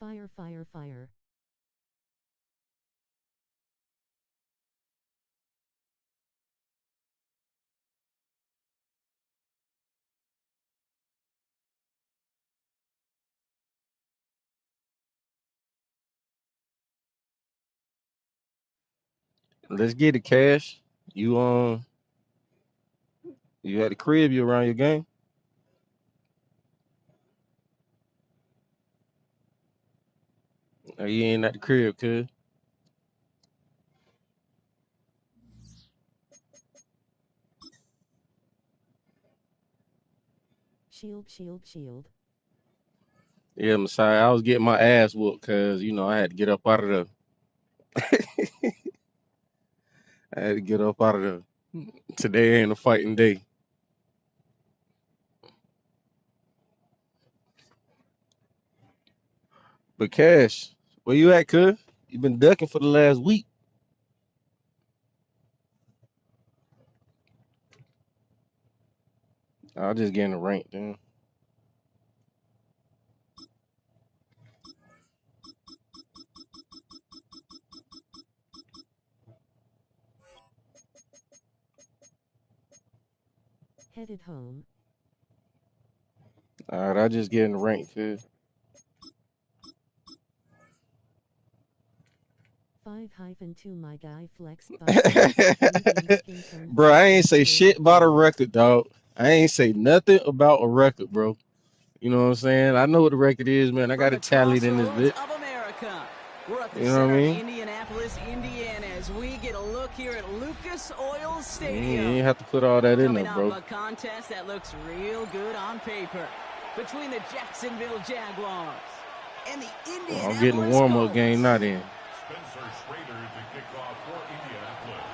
Fire, fire, fire. Let's get it, Cash. You at the crib, you around your game? Or you ain't at the crib, cuz? Shield, shield, shield. Yeah, Messiah. I was getting my ass whooped because I had to get up out of the I had to get up out of the today ain't a fighting day. But Cash, where you at, cuz? You been ducking for the last week. I'll just get in the rank, then. Headed home. Alright, I'll just get in the rank, cuz. 5-2 my guy flexed by skin tone Bro, I ain't say 5 shit about a record, dog. I ain't say nothing about a record, bro. You know what I'm saying? I know what the record is, man. I got it tallied in this bit. Of America. We're at the You know what I center mean? of Indianapolis, Indiana, as we get a look here at Lucas Oil You Stadium. ain't have to put all that in there, Coming bro. up, a contest that looks real good on paper between the Jacksonville Jaguars and the Indianapolis Well, I'm getting the warm-up game now then. Spencer Schrader to kick off for Indianapolis.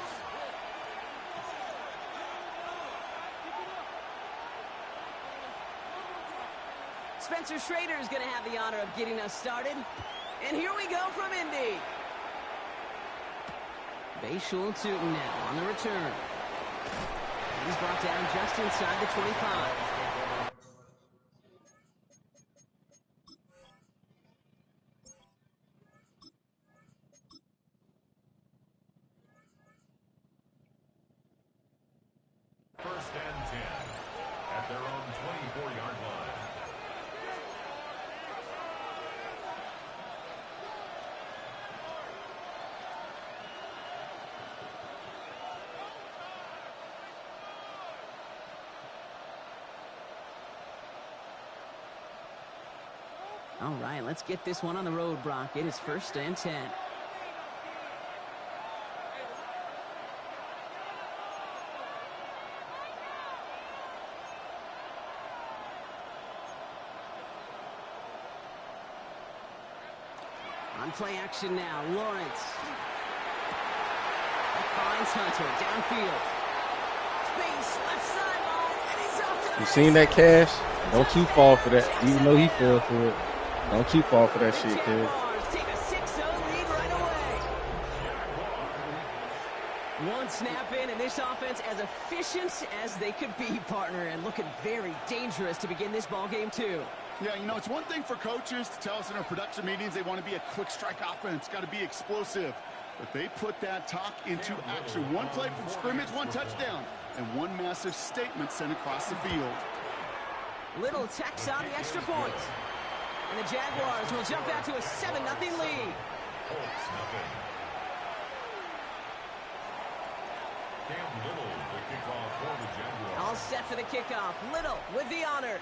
Spencer Schrader is going to have the honor of getting us started. And here we go from Indy. Bayshul Tootin now on the return. He's brought down just inside the 25. First and 10 at their own 24-yard line. All right, let's get this one on the road, Brock. It is first and 10. On play action now, Lawrence. Finds Hunter downfield. Space, left sideline, and he's off to the You seen that, Cash? Don't you fall for that. Even though he fell for it. Don't you fall for that shit, kid. Jaguars take a 6-0 lead right away. One snap in, and this offense as efficient as they could be, partner, and looking very dangerous to begin this ball game too. Yeah, it's one thing for coaches to tell us in our production meetings they want to be a quick strike offense, got to be explosive. But they put that talk into action. One play from scrimmage, one touchdown, and one massive statement sent across the field. Little tacks on the extra point. And the Jaguars will jump out to a 7-0 lead. Colts nothing. Cam Little the kickoff for the Jaguars. All set for the kickoff. Little with the honors.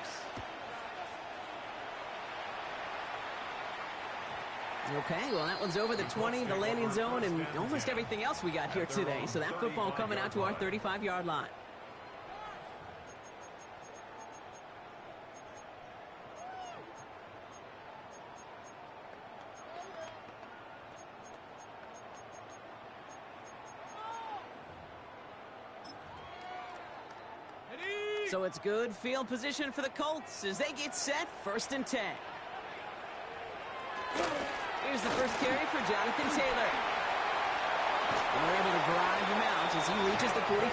Okay, well, that one's over the 20, the landing zone, and almost everything else we got here today. So that football coming out to our 35-yard line. So it's good field position for the Colts as they get set, first and 10. Here's the first carry for Jonathan Taylor. And they're able to drive him out as he reaches the 45.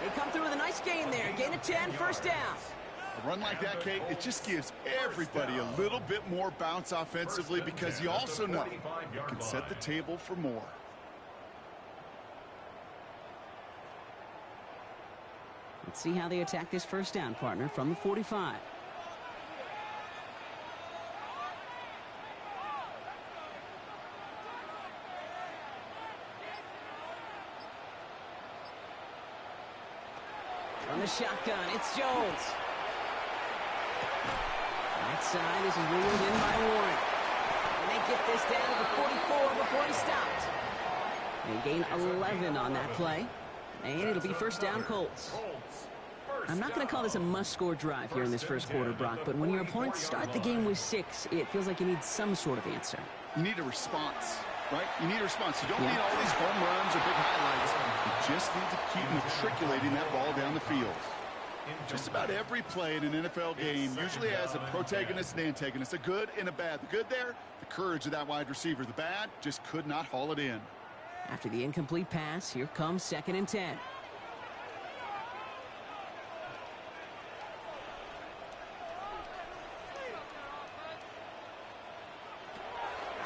They come through with a nice gain there. Gain of 10, first down. A run like that, Kate, it just gives everybody a little bit more bounce offensively because you also know you can set the table for more. Let's see how they attack this first down, partner, from the 45. From the shotgun, it's Jones. Right side, this is ruled in by Warren. And they get this down to the 44 before he stopped. They gain 11 on that play. And it'll be first down Colts. I'm not going to call this a must-score drive here in this first quarter, Brock, but when your opponents start the game with 6, it feels like you need some sort of answer. You need a response, right? You need a response. You don't need all these home runs or big highlights. You just need to keep matriculating that ball down the field. Just about every play in an NFL game usually has a protagonist and antagonist, a good and a bad. The good there, the courage of that wide receiver. The bad, just could not haul it in. After the incomplete pass, here comes 2nd and 10.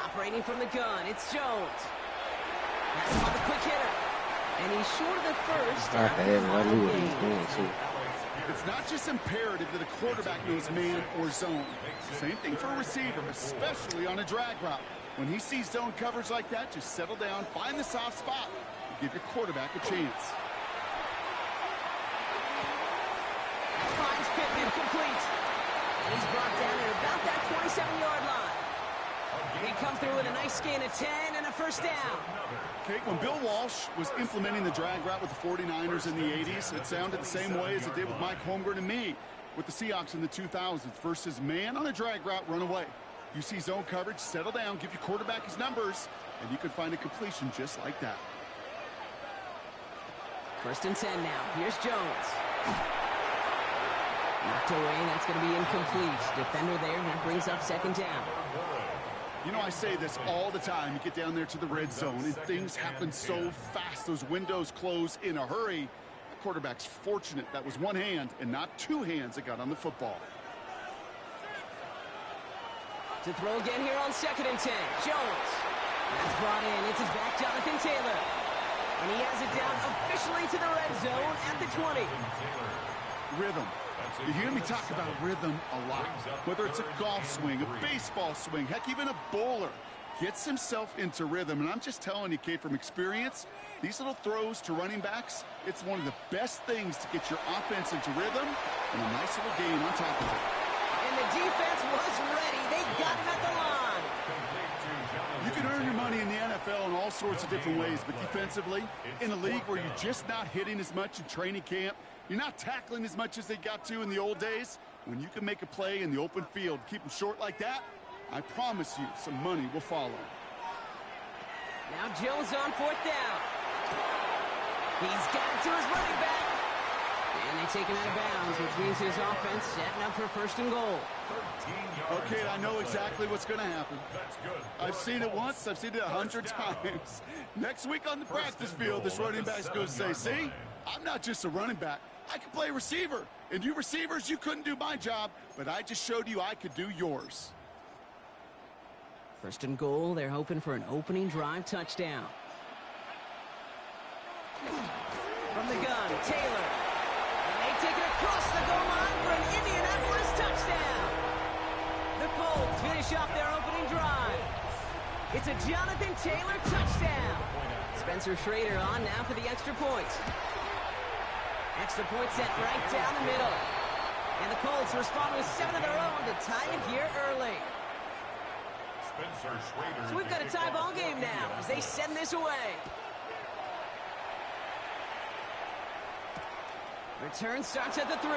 Operating from the gun, it's Jones. That's on the quick hitter. And he's short of the first. I knew what he was doing, too. It's not just imperative that a quarterback knows man or zone. Same thing for a receiver, especially on a drag route. When he sees zone coverage like that, just settle down, find the soft spot, and give your quarterback a chance. Finds Pittman complete. And he's brought down at about that 27-yard line. He come through with a nice gain of 10 and a first down. Okay, when Bill Walsh was implementing the drag route with the 49ers in the 80s, it sounded the same way as it did with Mike Holmgren and me with the Seahawks in the 2000s versus man on a drag route, run away. You see zone coverage, settle down, give your quarterback his numbers, and you can find a completion just like that. 1st and 10 now. Here's Jones. Knocked away, that's going to be incomplete. Defender there, that brings up 2nd down. You know, I say this all the time. You get down there to the red zone, and things happen so fast. Those windows close in a hurry. The quarterback's fortunate that was one hand and not 2 hands that got on the football. To throw again here on 2nd and 10. Jones. That's brought in. It's his back, Jonathan Taylor. And he has it down officially to the red zone at the 20. Rhythm. You hear me talk about rhythm a lot. Whether it's a golf swing, a baseball swing, heck, even a bowler gets himself into rhythm. And I'm just telling you, Kate, from experience, these little throws to running backs, it's one of the best things to get your offense into rhythm and a nice little gain on top of it. And the defense was ready. They got him at the line. You can earn your money in the NFL in all sorts of different ways, but defensively, in a league where you're just not hitting as much in training camp, you're not tackling as much as they got to in the old days, when you can make a play in the open field, keep them short like that, I promise you some money will follow. Now Jones on 4th down. He's got it to his running back. And they take him out of bounds, which means his offense setting up for 1st and goal. Okay, I know exactly what's going to happen. I've seen it once. I've seen it 100 times. Next week on the practice field, this running back's going to say, see, I'm not just a running back. I can play receiver. And you receivers, you couldn't do my job, but I just showed you I could do yours. 1st and goal, they're hoping for an opening drive touchdown. From the gun, Taylor. And they take it across the goal line for an Indianapolis touchdown. The Colts finish off their opening drive. It's a Jonathan Taylor touchdown. Spencer Schrader on now for the extra point. Extra point set right down the middle. And the Colts respond with 7 of their own to tie it here early. So we've got a tie ball game now as they send this away. Return starts at the 3.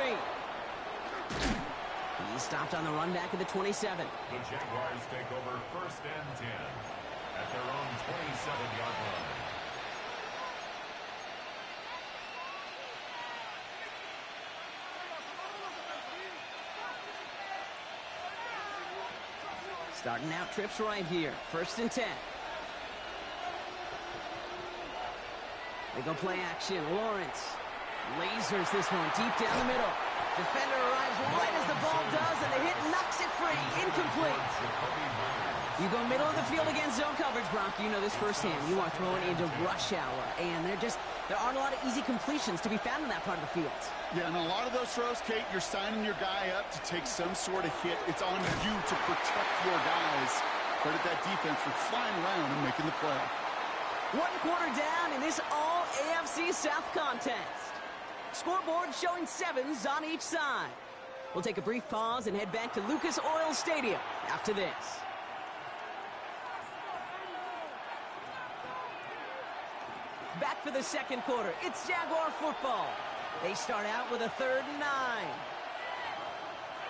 He's stopped on the run back at the 27. The Jaguars take over 1st and 10 at their own 27-yard line. Starting out trips right here. 1st and 10. They go play action. Lawrence lasers this one deep down the middle. Defender arrives right as the ball does, and the hit knocks it free. Incomplete. You go middle of the field against zone coverage, Brock. You know this firsthand. You are throwing into rush hour, and there aren't a lot of easy completions to be found in that part of the field. Yeah, and a lot of those throws, Kate, you're signing your guy up to take some sort of hit. It's on you to protect your guys. Credit that defense for flying around and making the play. 1 quarter down in this all AFC South contest. Scoreboard showing 7s on each side. We'll take a brief pause and head back to Lucas Oil Stadium after this. Back for the second quarter. It's Jaguar football. They start out with a 3rd and 9.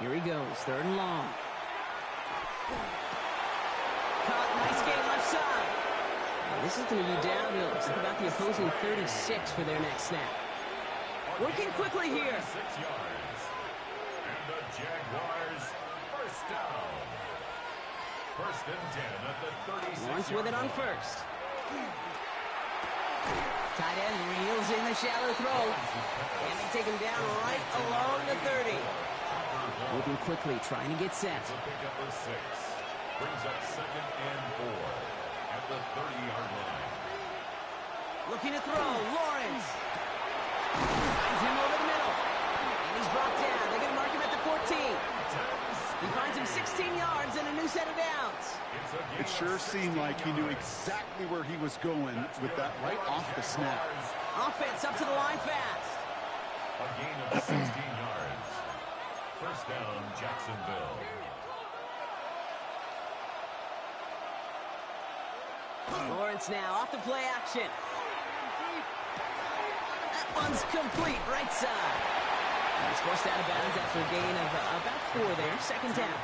Here he goes, 3rd and long. Caught, nice gain left side. Now this is going to be down to looks like about the opposing 36 for their next snap. Working quickly here. 6 yards. And the Jaguars first down. 1st and 10 at the 36. Lawrence with it on 1st. Tight end reels in the shallow throw. And they take him down right along the 30. Moving quickly, trying to get set. Pick up the 6. Brings up 2nd and 4 at the 30-yard line. Looking to throw, Lawrence. Finds him over the middle. And he's brought down. They're going to mark him at the 14. He finds him 16 yards and a new set of downs. It sure seemed like he knew exactly where he was going with that right off the snap. Offense up to the line fast. A gain of 16 yards. First down, Jacksonville. Lawrence now off the play action. That one's complete, right side. He's forced out of bounds after a gain of about 4 there. 2nd down.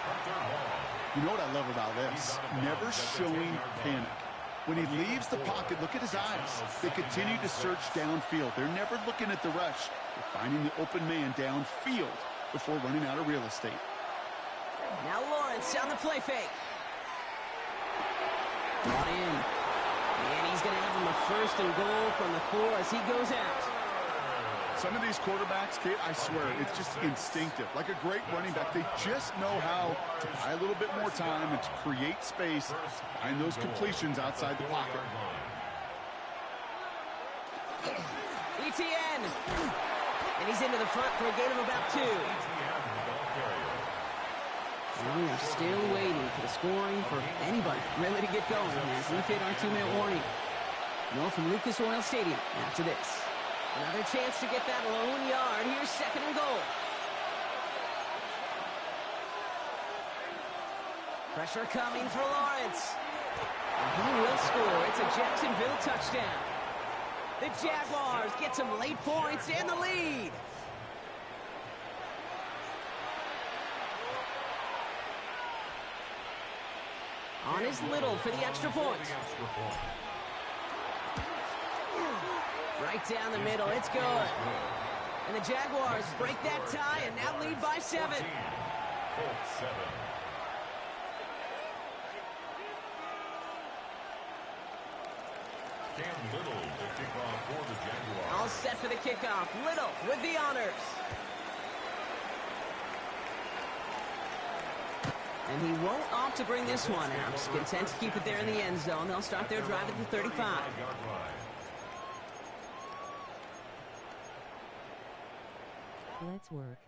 You know what I love about this? Never showing panic. When he leaves the pocket, look at his eyes. They continue to search downfield. They're never looking at the rush. They're finding the open man downfield before running out of real estate. Now Lawrence on the play fake. Brought in. And he's going to have him a 1st and goal from the 4 as he goes out. Some of these quarterbacks, Kate, I swear, it's just instinctive. Like a great running back, they just know how to buy a little bit more time and to create space, find those completions outside the pocket. ETN. And he's into the front for a gain of about 2. And we're still waiting for the scoring for anybody really to get going as we hit our 2-minute warning. More from Lucas Oil Stadium after this. Another chance to get that lone yard. Here's 2nd and goal. Pressure coming for Lawrence. And he will score. It's a Jacksonville touchdown. The Jaguars get some late points and the lead. On is Little for the extra point. Right down the middle, it's good. And the Jaguars break that tie and now lead by 7. Cam Little to kick off for the Jaguars. All set for the kickoff. Little with the honors. And he won't opt to bring this one out. He's content to keep it there in the end zone. They'll start their drive at the 35. Let's work.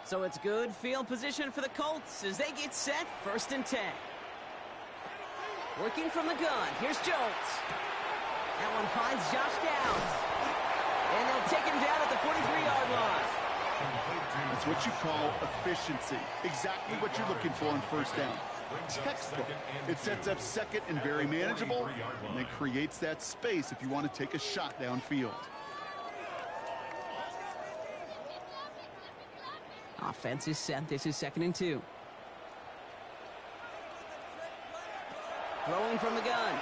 So it's good field position for the Colts as they get set. 1st and 10. Working from the gun. Here's Jones. That one finds Josh Downs. And they'll take him down at the 43-yard line. That's what you call efficiency. Exactly what you're looking for on 1st down. Textbook. It sets up 2nd and very manageable, and then creates that space if you want to take a shot downfield. Offense is set. This is 2nd and 2. Throwing from the gun.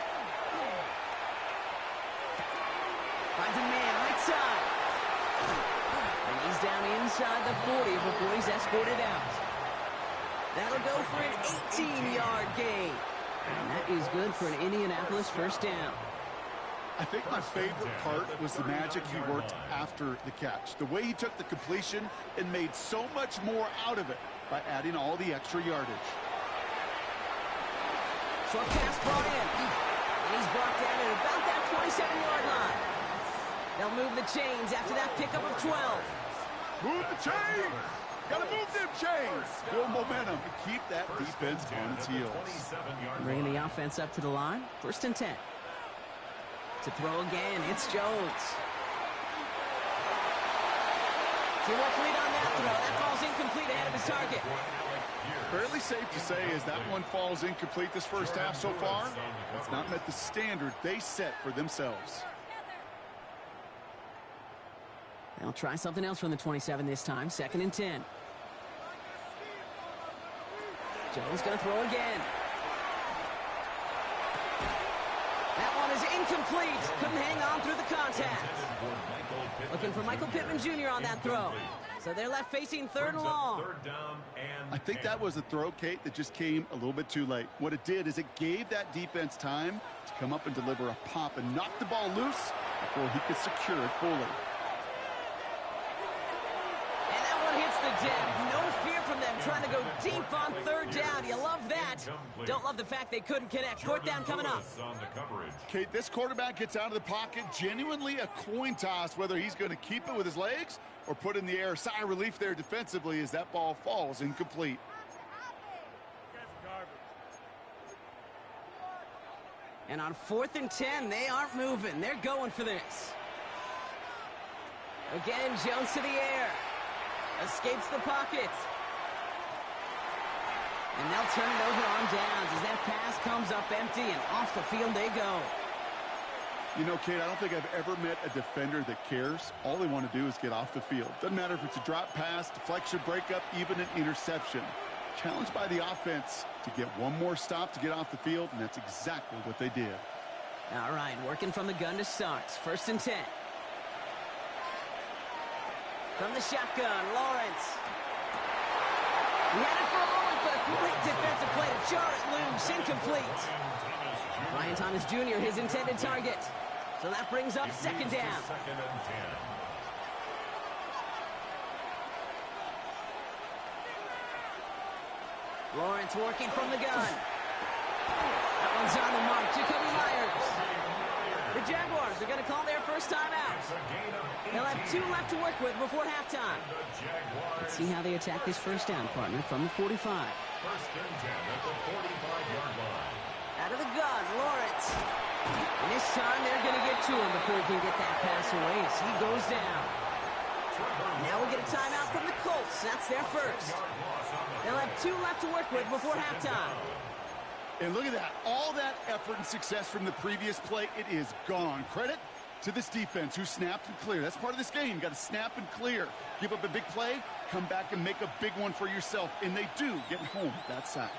Finds a man right side. And he's down inside the 40 before he's escorted out. That'll go for an 18-yard gain. And that is good for an Indianapolis first down. I think my favorite part was the magic he worked after the catch. The way he took the completion and made so much more out of it by adding all the extra yardage. Short pass brought in. And he's brought down at about that 27-yard line. They'll move the chains after that pickup of 12. Move the chains! Gotta move them chains! Build momentum to keep that defense on its heels. Bringing the offense up to the line. First and 10. To throw again, it's Jones. Too much lead on that throw. That falls incomplete ahead of his target. Fairly safe to say as that one falls incomplete this first half so far, it's not met the standard they set for themselves. They'll try something else from the 27 this time. Second and 10. Jones going to throw again. That one is incomplete. Couldn't hang on through the contact. Looking for Michael Pittman Jr. on that throw. So they're left facing third and long. I think that was a throw, Kate, that just came a little bit too late. What it did is it gave that defense time to come up and deliver a pop and knock the ball loose before he could secure it fully. And that one hits the deck. No fear from them trying to go deep on third down. You love that. Don't love the fact they couldn't connect. Fourth down coming up. Kate, this quarterback gets out of the pocket, genuinely a coin toss whether he's going to keep it with his legs or put in the air. Sigh of relief there defensively as that ball falls incomplete. And on 4th and 10, they aren't moving. They're going for this. Again, Jones to the air. Escapes the pocket. And they'll turn it over on downs as that pass comes up empty and off the field they go. You know, Kate, I don't think I've ever met a defender that cares. All they want to do is get off the field. Doesn't matter if it's a drop pass, deflection, breakup, even an interception. Challenged by the offense to get one more stop to get off the field, and that's exactly what they did. All right, working from the gun to start. First and 10. From the shotgun, Lawrence. He had it for a moment, but a great defensive play to jar it loose. Incomplete. Ryan Thomas Jr., his intended target. So that brings up second down. Lawrence working from the gun. That one's on the mark. Jacoby Myers. The Jaguars are going to call their first time out. They'll have 2 left to work with before halftime. Let's see how they attack this first down, partner, from the 45. First and 10 at the 45-yard line. Out of the gun, Lawrence. And this time they're going to get to him before he can get that pass away as he goes down. Now we get a timeout from the Colts. That's their first. They'll have 2 left to work with before halftime. And look at that. All that effort and success from the previous play, it is gone. Credit to this defense who snapped and cleared. That's part of this game. You got to snap and clear. Give up a big play, come back and make a big one for yourself. And they do get home that side.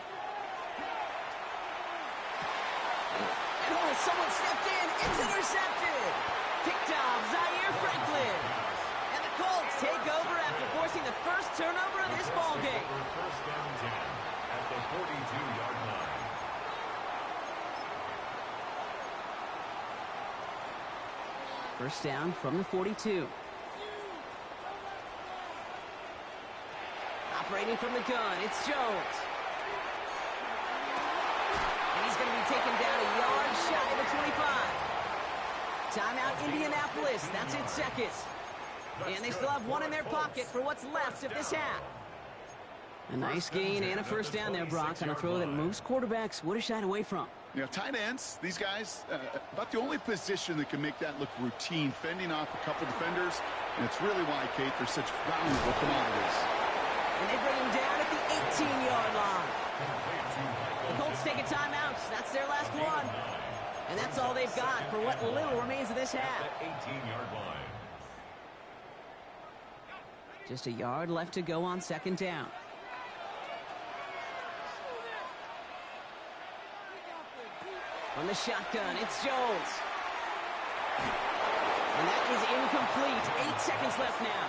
And oh, someone stepped in. It's intercepted. Picked off Zaire Franklin. And the Colts take over after forcing the first turnover of this ballgame. First and 10 at the 42-yard line. First down from the 42. Operating from the gun, it's Jones. And he's going to be taken down a yard shy of the 25. Timeout Indianapolis, that's its second. And they still have 1 in their pocket for what's left of this half. A nice gain and a first down there, Brock, on a throw that most quarterbacks would have shied away from. You know, tight ends, these guys, about the only position that can make that look routine, fending off a couple defenders, and it's really why, Kate, they're such valuable commodities. And they bring him down at the 18-yard line. The Colts take a timeout. That's their last one. And that's all they've got for what little remains of this half. 18-yard line. Just a yard left to go on second down. From the shotgun, it's Jones. And that is incomplete. 8 seconds left now.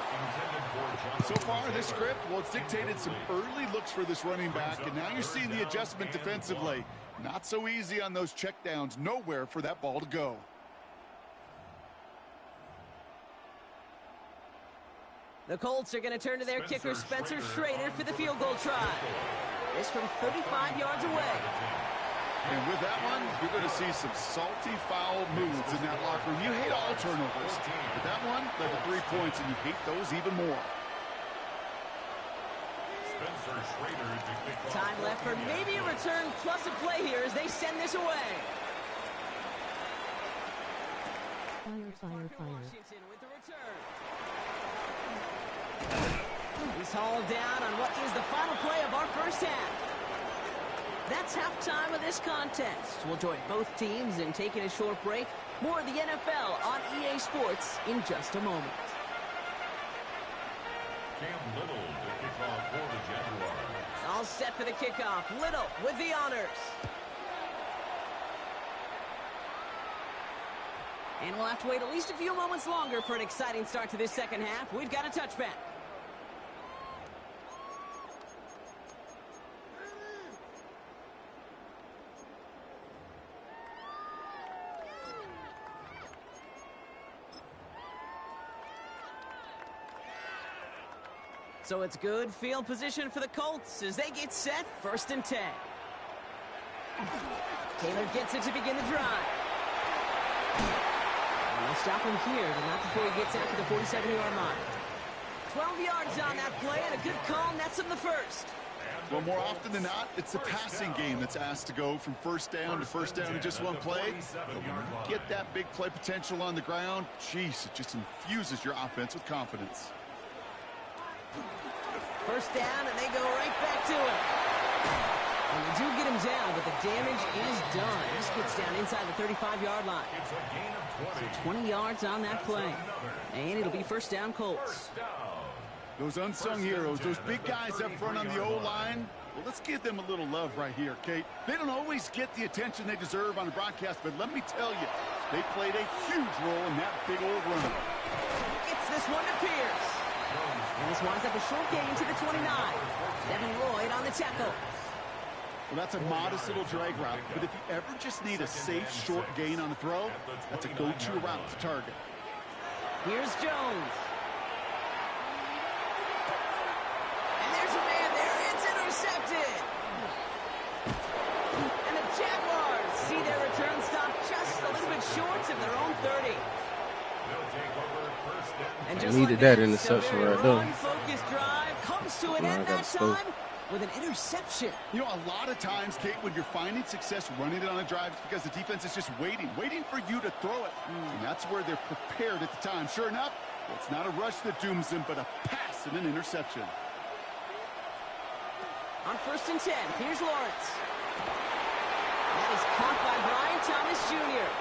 So far, this script, well, it's dictated some early looks for this running back, and now you're seeing the adjustment defensively. Not so easy on those checkdowns. Nowhere for that ball to go. The Colts are going to turn to their kicker, Spencer Schrader, for the field goal try. This from 35 yards away. And with that one, you're going to see some salty, foul moves in that locker room. You hate all turnovers, but that one led to 3 points, and you hate those even more. Time left for maybe a return plus a play here as they send this away. Fire, fire, fire. Washington with the return. He's hauled down on what is the final play of our first half. That's halftime of this contest. We'll join both teams in taking a short break. More of the NFL on EA Sports in just a moment. Cam Little to kick off for the Jaguars. All set for the kickoff. Little with the honors. And we'll have to wait at least a few moments longer for an exciting start to this second half. We've got a touchback. So it's good field position for the Colts as they get set, 1st and 10. Taylor gets it to begin the drive. And they'll stop him here, but not before he gets out to the 47-yard line. 12 yards on that play, and a good call nets him the first. Well, more often than not, it's the passing game that's asked to go from first down in just one play. But when you get that big play potential on the ground, geez, it just infuses your offense with confidence. First down, and they go right back to it. And they do get him down, but the damage is done. This gets down inside the 35-yard line. So 20 yards on that play. And it'll be first down, Colts. Those unsung heroes, those big guys up front on the O-line, well, let's give them a little love right here, Kate. They don't always get the attention they deserve on the broadcast, but let me tell you, they played a huge role in that big old run. Gets this one to Pierce. And this winds up a short gain to the 29. Devin Lloyd on the tackle. Well, that's a modest little drag route, but if you ever just need a safe, short gain on the throw, that's a go-to route to target. Here's Jones. And there's a man there. It's intercepted. And the Jaguars see their return stop just a little bit short of their own 30. And just needed like that a interception very right there. run-focused drive comes to an Nah, I end got that stoked. time with an interception. You know, a lot of times, Kate, when you're finding success running it on a drive, it's because the defense is just waiting for you to throw it. And that's where they're prepared at the time. Sure enough, it's not a rush that dooms them, but a pass and an interception. On 1st and 10, here's Lawrence. That is caught by Brian Thomas Jr.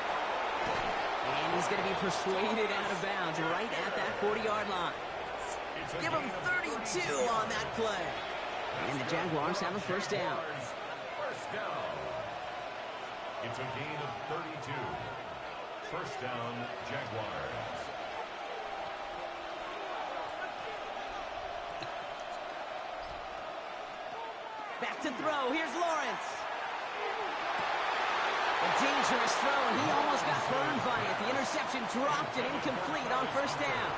And he's going to be persuaded out of bounds right at that 40-yard line. Give him 32 on that play. And the Jaguars have a first down. First down. It's a gain of 32. First down, Jaguars. Back to throw. Here's Lawrence. A dangerous throw, and he almost got burned by it. The interception dropped and incomplete on first down.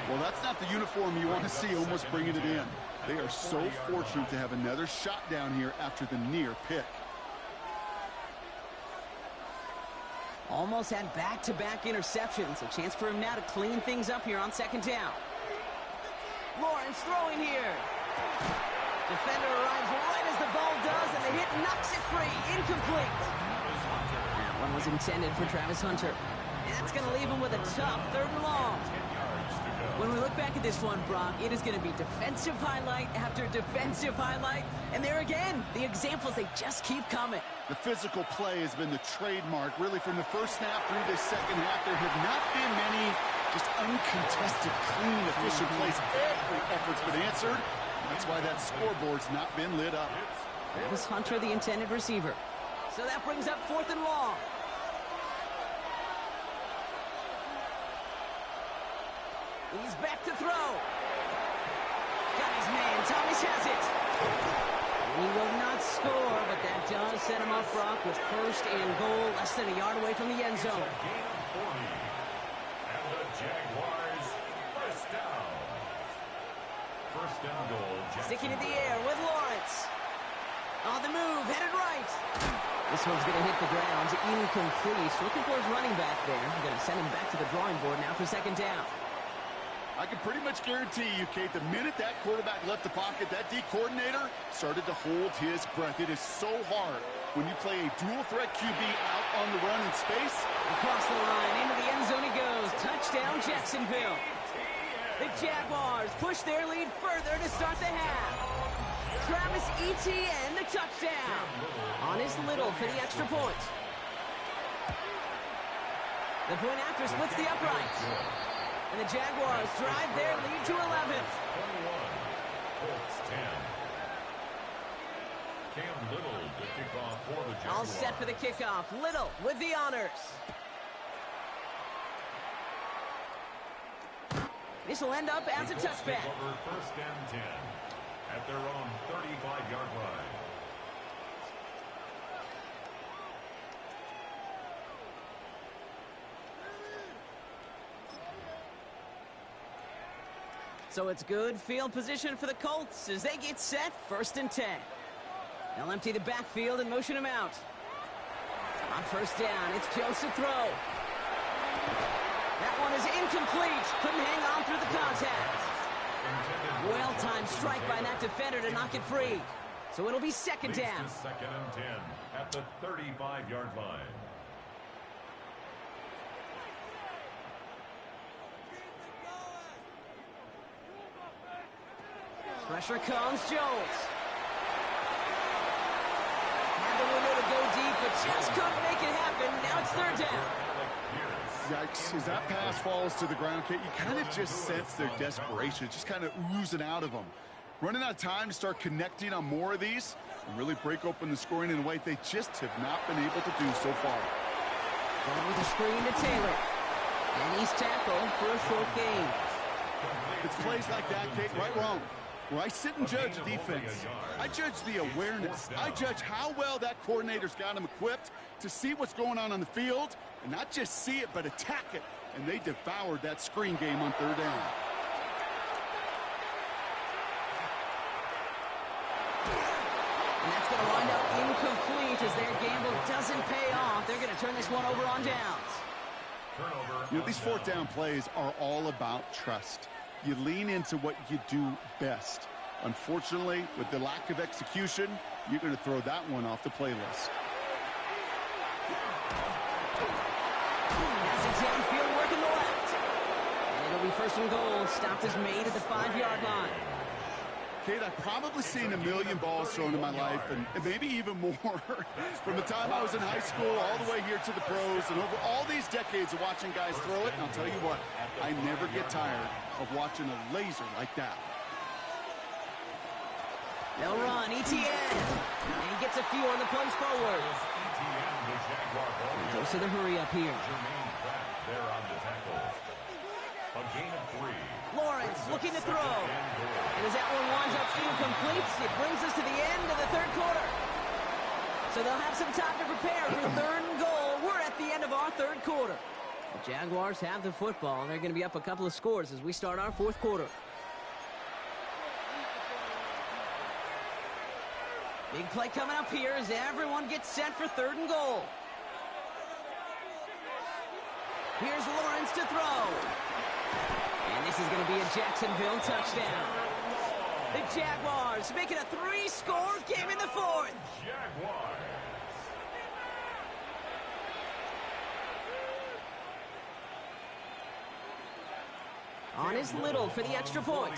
Well, that's not the uniform you want to see almost bringing it in. They are so fortunate to have another shot down here after the near pick. Almost had back-to-back interceptions. A chance for him now to clean things up here on 2nd down. Lawrence throwing here. Defender arrives right as the ball does, and the hit knocks it free. Incomplete. That one was intended for Travis Hunter. And that's going to leave him with a tough 3rd and long. When we look back at this one, Brock, it is going to be defensive highlight after defensive highlight. And there again, the examples, they just keep coming. The physical play has been the trademark, really, from the first snap through this second half. There have not been many just uncontested, clean, efficient plays. Every effort's been answered. That's why that scoreboard's not been lit up. Travis Hunter, the intended receiver. So that brings up 4th and long. He's back to throw. Got his man. Thomas has it. And he will not score, but that does set him up, Brock, with first and goal, less than a yard away from the end zone. Gain of 40. And the Jaguars first down. First and goal. Sticking in the air with Lawrence. On the move, headed right. This one's going to hit the ground, incomplete. Looking for his running back there. Going to send him back to the drawing board now for second down. I can pretty much guarantee you, Kate, the minute that quarterback left the pocket, that D coordinator started to hold his breath. It is so hard when you play a dual threat QB out on the run in space. Across the line, into the end zone he goes. Touchdown, Jacksonville. The Jaguars push their lead further to start the half. Travis Etienne, the touchdown. On his Little for the extra point. The point after splits the uprights. And the Jaguars drive their lead to 11. 21. Colts 10. Cam Little to kick off for the Jaguars. All set for the kickoff. Little with the honors. This will end up as a touchback. Over first and 10 at their own 35-yard line. So it's good field position for the Colts as they get set, first and 10. They'll empty the backfield and motion him out. On first down, it's Jones to throw. That one is incomplete. Couldn't hang on through the contact. Well-timed strike by that defender to knock it free. So it'll be second down. Leads to second and 10 at the 35-yard line. Pressure comes, Jones. Had the window to go deep, but just couldn't make it happen. Now it's third down. Yikes, as that pass falls to the ground, Kate, you kind of just sense their desperation. It's just kind of oozing out of them. Running out of time to start connecting on more of these and really break open the scoring in a way they just have not been able to do so far. Going with the screen to Taylor. And he's tackled for a short gain. It's plays like that, Kate, right wrong. Where I sit and judge defense. I judge the awareness. I judge how well that coordinator's got him equipped to see what's going on the field and not just see it, but attack it. And they devoured that screen game on third down. And that's going to wind up incomplete as their gamble doesn't pay off. They're going to turn this one over on downs. You know, these fourth down plays are all about trust. You lean into what you do best. Unfortunately, with the lack of execution, you're going to throw that one off the playlist. That's a downfield work in the left. And it'll be first and goal. Stop is made at the 5-yard line. Kate, I've probably seen a million balls thrown in my life, and maybe even more. From the time I was in high school all the way here to the pros, and over all these decades of watching guys throw it, and I'll tell you what, I never get tired of watching a laser like that. They'll run, Etienne. And he gets a few on the plunge forward. He goes to the hurry up here. There on the tackle. A gain of 3. Lawrence looking to throw. And as that one winds up incomplete, it brings us to the end of the third quarter. So they'll have some time to prepare for third and goal. We're at the end of our third quarter. The Jaguars have the football, and they're going to be up a couple of scores as we start our fourth quarter. Big play coming up here as everyone gets set for third and goal. Here's Lawrence to throw. And this is going to be a Jacksonville touchdown. The Jaguars make it a 3-score game in the fourth. Jaguars. On is Little for the extra point.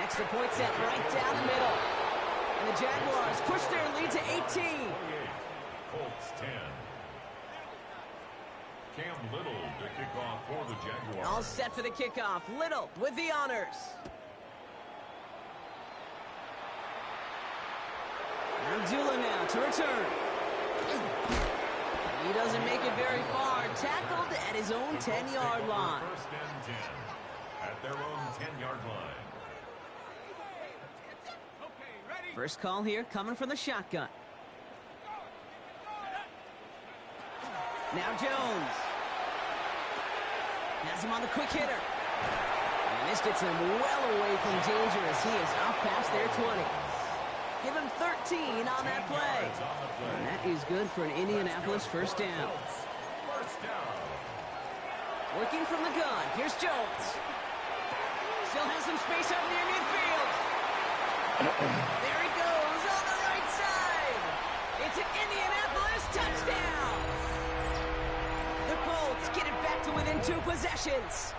Extra point set right down the middle. And the Jaguars push their lead to 18. Colts 10. Cam Little to kick off for the Jaguars. All set for the kickoff. Little with the honors. Abdullah now to return. He doesn't make it very far. Tackled at his own 10-yard line. First and 10 at their own 10-yard line. First call here coming from the shotgun. Now Jones. Has him on the quick hitter. And this gets him well away from danger as he is up past their 20. Give him 13 on that play. And that is good for an Indianapolis first down. First down. Working from the gun. Here's Jones. Still has some space up near midfield. There he goes on the right side. It's an Indianapolis touchdown. The Colts get it back to within 2 possessions.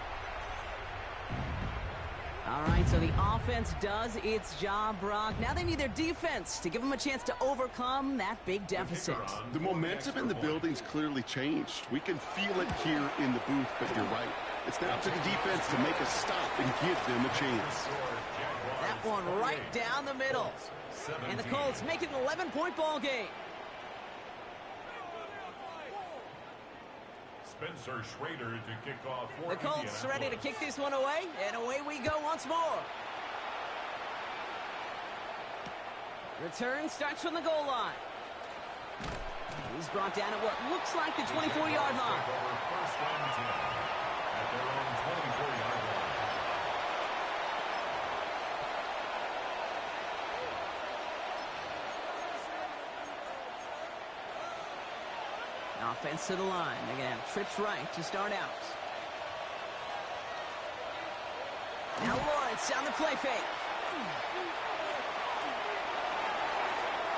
All right, so the offense does its job, Brock. Now they need their defense to give them a chance to overcome that big deficit. The momentum in the building's clearly changed. We can feel it here in the booth, but you're right. It's now up to the defense to make a stop and give them a chance. That one right down the middle. And the Colts make it an 11-point ball game. Spencer Schrader to kick off for The Colts ready to kick this one away, and away we go once more. Return starts from the goal line. He's brought down at what looks like the 24-yard line. First and 10 at their own 24-yard line. Offense to the line. They're going to have trips right to start out. Now Lawrence on the play fake.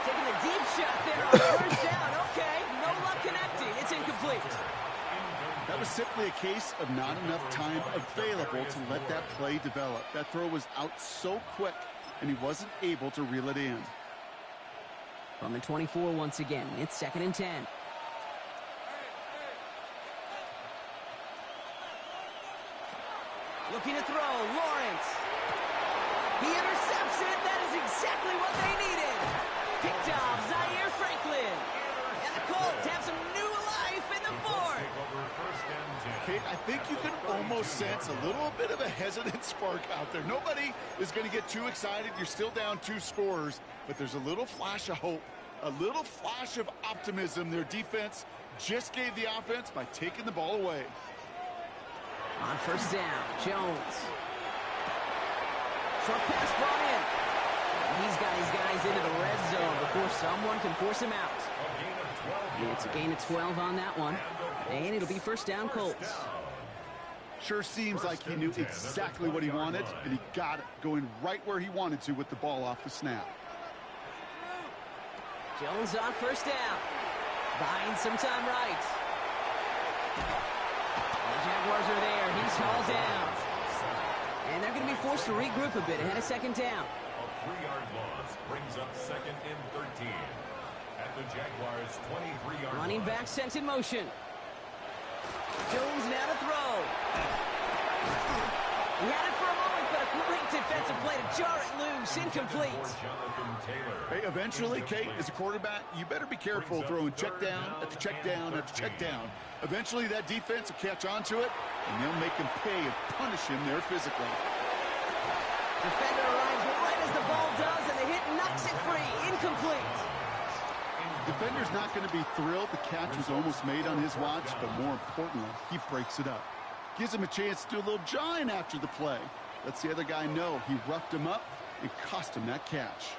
Taking a deep shot there on first down. Okay, no luck connecting. It's incomplete. That was simply a case of not enough time available to let that play develop. That throw was out so quick, and he wasn't able to reel it in. From the 24 once again, it's 2nd and 10. Looking to throw, Lawrence. He intercepts it. That is exactly what they needed. Picked off Zaire Franklin. And the Colts have some new life in the fourth. Okay, I think you can almost sense a little bit of a hesitant spark out there. Nobody is going to get too excited. You're still down 2 scores, but there's a little flash of hope, a little flash of optimism. Their defense just gave the offense by taking the ball away. On first down, Jones. Short pass brought in. And he's got his guys into the red zone before someone can force him out. It's a gain of 12 on that one. And it'll be first down Colts. Sure seems like he knew exactly what he wanted, and he got it, going right where he wanted to with the ball off the snap. Jones on first down. Buying some time right. The Jaguars are there. He's hauled down. And they're going to be forced to regroup a bit ahead of second down. A 3-yard loss brings up 2nd and 13 at the Jaguars' 23-yard line. Running back sent in motion. Jones now to throw. He had it for a moment, but a great defensive play to jar it loose. Incomplete. Hey, eventually, Kate, as a quarterback, you better be careful throwing check down after check down after check down. Eventually, that defense will catch on to it, and they'll make him pay and punish him there physically. Defender arrives right as the ball does, and the hit knocks it free. Incomplete. Defender's not going to be thrilled the catch was almost made on his watch, but more importantly, he breaks it up. Gives him a chance to do a little jawing after the play. Lets the other guy know he roughed him up and cost him that catch.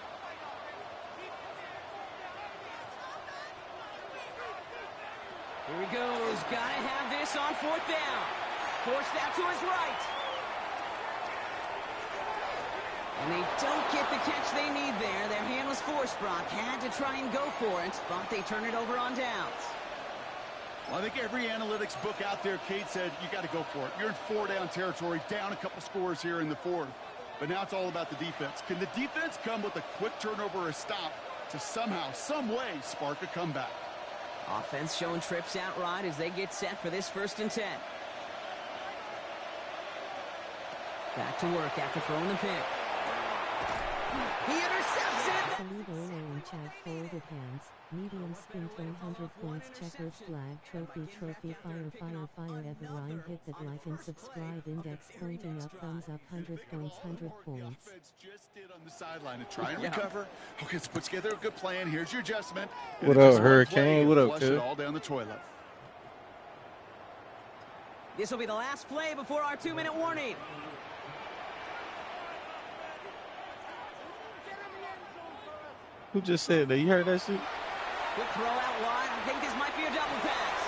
Here he goes. Gotta have this on fourth down. Forced out to his right. And they don't get the catch they need there. Their hand was forced, Brock. Had to try and go for it, but they turn it over on downs. Well, I think every analytics book out there, Kate, said you got to go for it. You're in 4-down territory, down a couple scores here in the fourth. But now it's all about the defense. Can the defense come with a quick turnover or a stop to somehow, some way, spark a comeback? Offense showing trips out right as they get set for this 1st and 10. Back to work after throwing the pick. He intercepts it. Salute and Chad folded hands. Medium skin tone 100 points. Checkers flag trophy fire ever Ryan hit that like and subscribe index pointing up thumbs up 100 points 100 points. Just did on the sideline to try and recover. Okay, let's put together a good plan. Here's your adjustment. What up, Hurricane? What up, flush kid? it all down the toilet. This will be the last play before our 2-minute warning. Who just said that? You heard that shit? Quick throw out wide. I think this might be a double pass.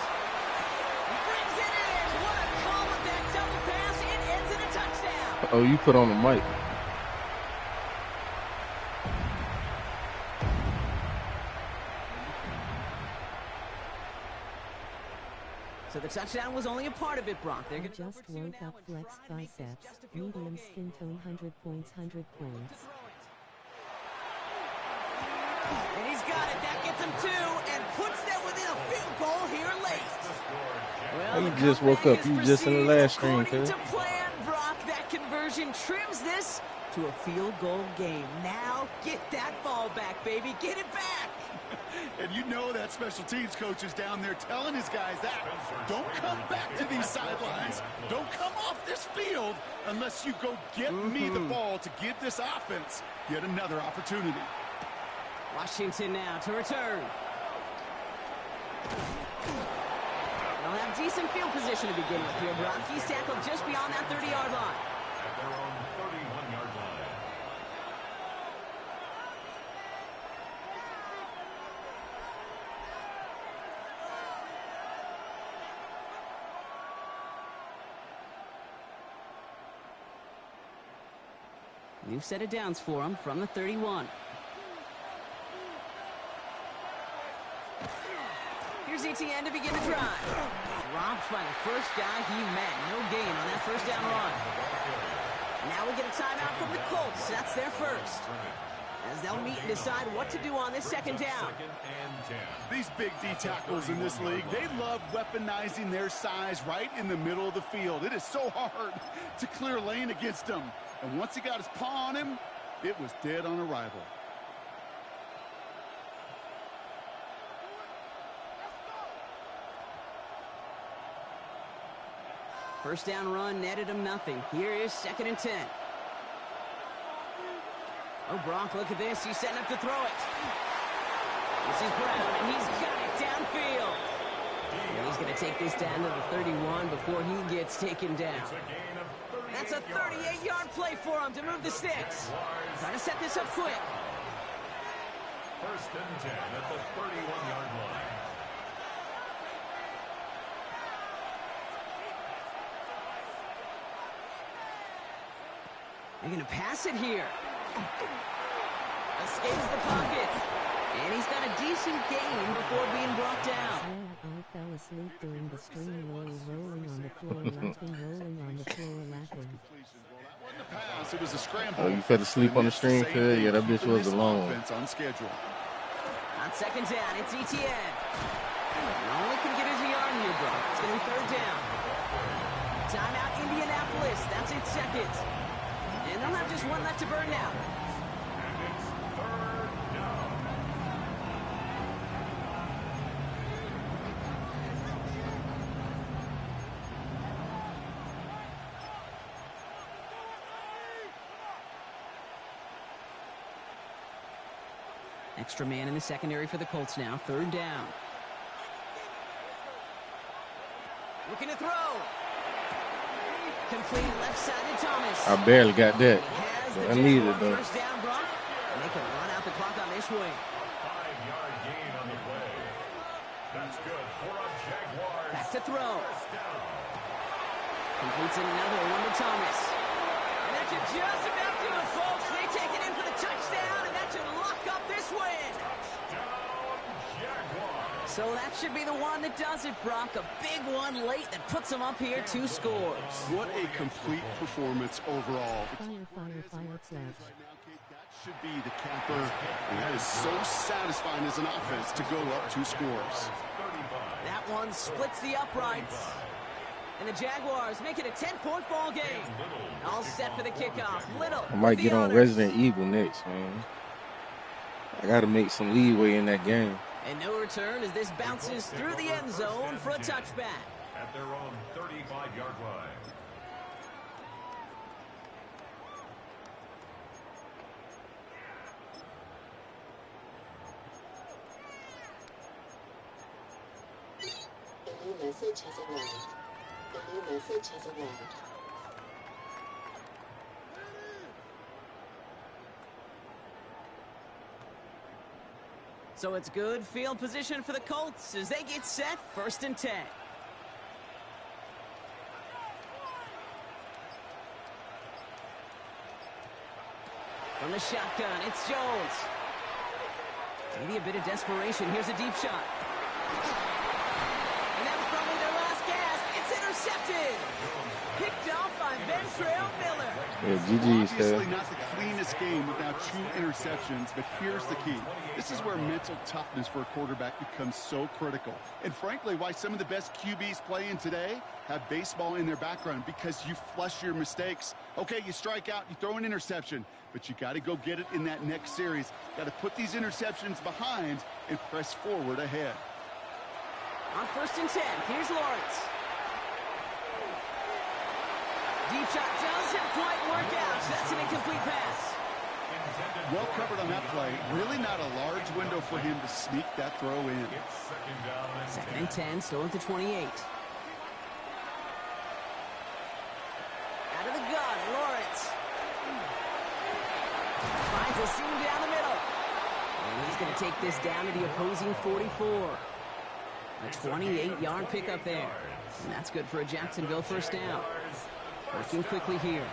He brings it in. What a call with that double pass. It ends in a touchdown. Oh, you put on the mic. So the touchdown was only a part of it, Brock. They're I going to just woke up flex biceps. Medium skin tone 100 points 100 points. And he's got it. That gets him 2 and puts them within a field goal here late. Well, You the just woke comeback up. is You just in the proceeding last stream, according kid. to plan, Brock. That conversion trims this to a field goal game. Now get that ball back, baby. Get it back. And you know that special teams coach is down there telling his guys that. Don't come back to these sidelines. Don't come off this field unless you go get me the ball to give this offense yet another opportunity. Washington now to return. They'll have decent field position to begin with here, Brock. He's tackled just beyond that 30-yard line. At their own 31-yard line. New set of downs for him from the 31. Here's ETN to begin the drive. Dropped by the first guy he met. No gain on that first down run. Now we get a timeout from the Colts. That's their first. As they'll meet and decide what to do on this second down. Second and 10. These big D tackles in this league, they love weaponizing their size right in the middle of the field. It is so hard to clear lane against them. And once he got his paw on him, it was dead on arrival. First down run netted him nothing. Here is second and 10. Oh, Brock, look at this. He's setting up to throw it. This is Brown, and he's got it downfield. And he's going to take this down to the 31 before he gets taken down. It's a gain of 38 That's a 38-yard play for him to move the sticks. Trying to set this up quick. First and 10 at the 31-yard line. They're going to pass it here. Escapes the pocket. And he's got a decent gain before being brought down. Yeah, I fell asleep during the stream rolling on the floor laughing, rolling on the floor laughing. The pass, it was a scramble. Oh, you fell asleep on the stream, kid? Yeah, that bitch was alone. On schedule. On second down, it's ETN. Only can get his yard here, bro. It's going to be third down. Timeout, Indianapolis. That's its second. And they'll have just one left to burn now. And it's third down. Extra man in the secondary for the Colts now. Third down. Looking to throw. Complete left side to Thomas. I barely got that. He has But the I needed Jaguar it, though. first down, Brock. And they can run out the clock on this way. 5-yard gain on the play. That's good for a Jaguars. Back to throw. First down. Completes another one to Thomas. And that should just about do it, folks. They take it in for the touchdown, and that should lock up this win. Touchdown, Jaguars. So that should be the one that does it, Brock. A big one late that puts them up here 2 scores. What a complete performance overall. Fire, clutch. That should be the capper. And that is so satisfying as an offense to go up 2 scores. 35. That one splits the uprights. And the Jaguars make it a 10-point ball game. All set for the kickoff. Little. I might with the get on honors. Resident Evil next, man. I got to make some leeway in that game. And no return as this bounces through the end zone for a touchback. At their own 35-yard line. A new message has arrived. A new message has arrived. So it's good field position for the Colts as they get set 1st and 10. From the shotgun, it's Jones. Maybe a bit of desperation. Here's a deep shot. And that was probably their last gasp. It's intercepted. Picked off by Ventrell Miller. Yeah, GG's, Obviously not the cleanest game without 2 interceptions, but here's the key. This is where mental toughness for a quarterback becomes so critical. And frankly, why some of the best QBs playing today have baseball in their background, because you flush your mistakes. Okay, you strike out, you throw an interception, but you got to go get it in that next series. Got to put these interceptions behind and press forward ahead. On 1st and 10, here's Lawrence. Deep shot doesn't quite work out. That's an incomplete pass. Well covered on that play. Really not a large window for him to sneak that throw in. 2nd and 10, still at the 28. Out of the gun, Lawrence. Finds a seam down the middle. And he's going to take this down to the opposing 44. A 28-yard pickup there. And that's good for a Jacksonville 1st down. Working quickly here.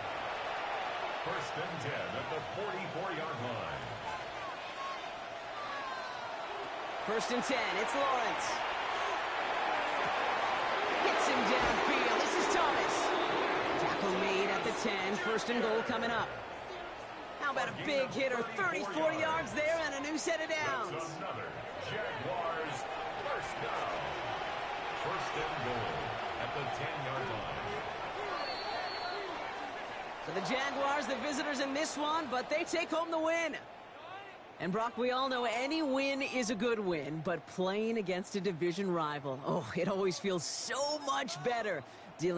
1st and 10 at the 44-yard line. 1st and 10, it's Lawrence. Hits him downfield. This is Thomas. Tackle made at the 10. 1st and goal coming up. How about a big hitter? 34 yards there and a new set of downs. Another Jaguars 1st down. 1st and goal at the 10-yard line. So the Jaguars, the visitors in this one, but they take home the win. And Brock, we all know any win is a good win, but playing against a division rival, oh, it always feels so much better.